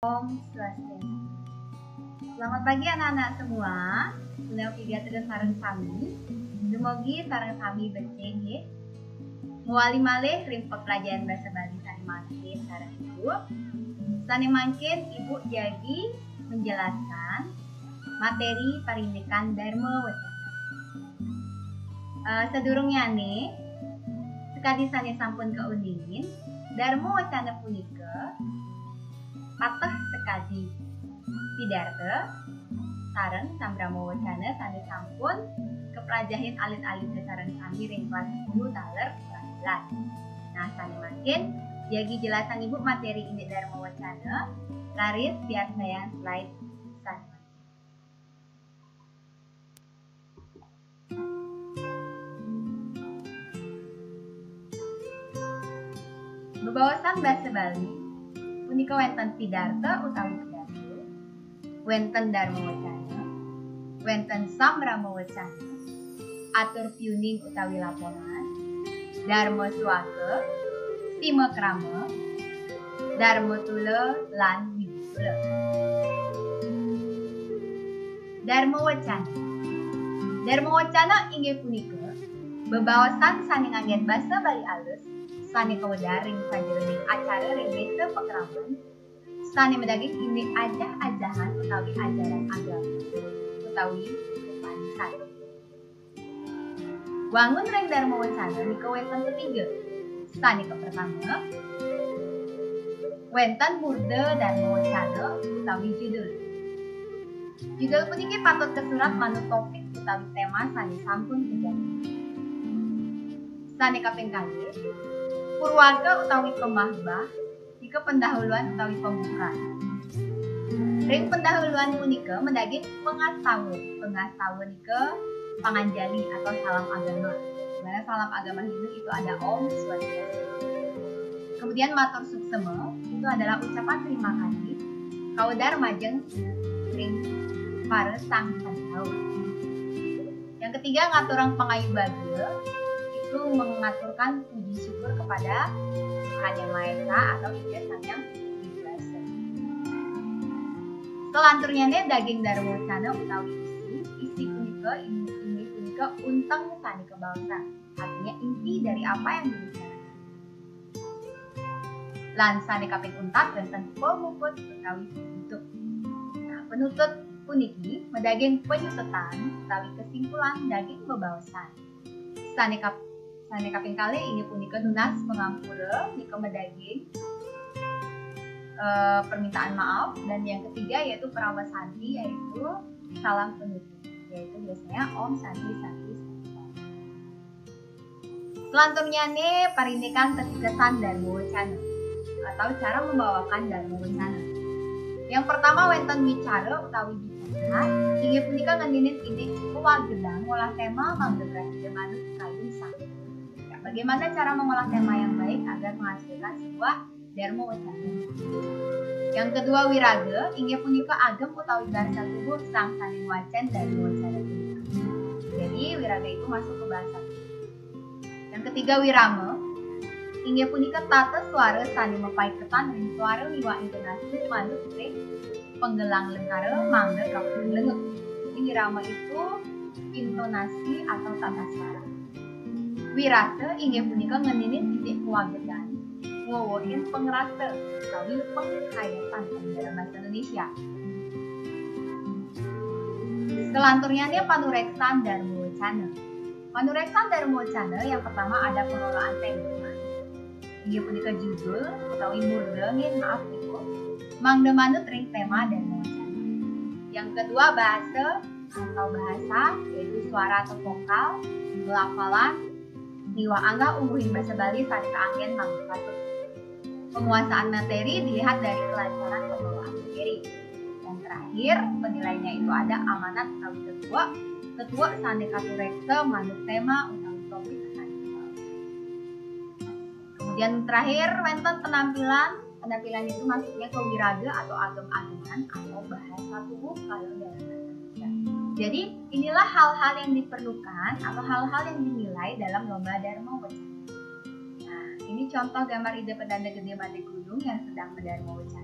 Om Swastiastu. Selamat pagi anak-anak semua. Suneo piga terus sareng sami. Dumugi sareng sami beceng ya. Muali malih rim pelajaran bahasa Bali sani mangkin sareng ibu. Sani mangkin ibu jadi menjelaskan materi parindikan Dharma Wacana. Sedurungnya nih, sekali sani sampun keuningin Dharma Wacana punika patah sekali pidarta sareng sambrama wacana sami sampun kepelajahin alit-alit sareng sami ring kelas 10 taler kelas 11. Nah, sani makin jadi jelasan ibu materi ini Dharma Wacana. Laris biar saya slide sani. Bebawasan bahasa Bali punika wenten pidarta utawi pidato, wenten Dharma Wacana, wenten sambrama wacana, atur piuning utawi laporan, Dharma Suwaka, Tima Krama, Dharma Tula lan Widula. Dharma Wacana. Dharma Wacana inggih punika bebawasan sani nganggen basa Bali alus sani kawedaring sajroning acara ring desa pekraman sani medaging ini ajah-ajahan utawi ajaran agama utawi kepansan. Wangun ring Dharma Wacana nika wenten ketiga. Sani pertama wenten Murda Dharma Wacana utawi judul. Judul puniki patut kesurat manut topik utawi tema sani sampun kejadian. Sani kaping kalih Purwaga utawi pemahbah nika pendahuluan utawi pembuka. Ring pendahuluan punika mendaging pengastawa. Pengastawa nika panganjali atau salam agama. Dimana salam agama Hindu itu ada Om Swastiastu. Kemudian matur suksema itu adalah ucapan terima kasih kaudar majeng ring para sang santau. Yang ketiga ngaturang pangayu bagel itu mengaturkan puji syukur kepada Tuhan Yang Maha Esa atau Ida Sang Yang Wibasa. Selanturnya daging Dharma Wacana utawi isi punika ini punika unteng sani kebangsaan. Artinya inti dari apa yang dibicarakan. Lan sani kaping untat wenten pemuput utawi penutup. Nah, penutup puniki medaging penyutetan utawi kesimpulan daging bebawasan. Sani kaping kalih ini punika nunas pengampura nika medaging permintaan maaf, dan yang ketiga yaitu prawasanti yaitu salam penutup yaitu biasanya Om Santi Santi. Selanjutnya nih parindikan ketikesan Dharma Wacana atau cara membawakan Dharma Wacana. Yang pertama wenten wicara utawi bicara inggih punika ngendinin ide kewagedan ngolah tema manggebrasi manut kayun sakit. Bagaimana cara mengolah tema yang baik agar menghasilkan sebuah Dharma Wacana. Yang kedua wiraga inggih punika agem utawi bahasa tubuh sang saning wacan Dharma Wacana punika. Jadi wiraga itu masuk ke bahasa tubuh. Yang ketiga wirama inggih punika tata suara sani mepaiketan ring suara liwa intonasi manut ring penggelang lengkara mangga kapung lengut. Jadi wirama itu intonasi atau tata suara. Wirasa inggih punika ngeninin titik kewagedan ngowohin pengerasa utawi penghayatan dalam bahasa Indonesia. Selanturnya panureksan Dharma Wacana. Panureksan Dharma Wacana yang pertama ada pengelolaan tema. Inggih punika judul utawi murda maaf ibu mangda manut ring tema Dharma Wacana. Yang kedua bahasa atau bahasa yaitu suara atau vokal, pelafalan Niwa angga umuhin bahasa Bali sani keanggen mangga patut. Penguasaan materi dilihat dari kelancaran pembawaan materi. Dan terakhir penilainya itu ada amanat utawi ketua sani katureksa manut tema utawi topik sani. Kemudian terakhir wenten penampilan itu masuknya ke wiraga atau agem-ageman atau bahasa tubuh kalau dalam bahasa Indonesia. Jadi inilah hal-hal yang diperlukan atau hal-hal yang dinilai dalam lomba Dharma Wacana. Nah, ini contoh gambar ide pedanda gede Bade Gunung yang sedang berdharma wacana.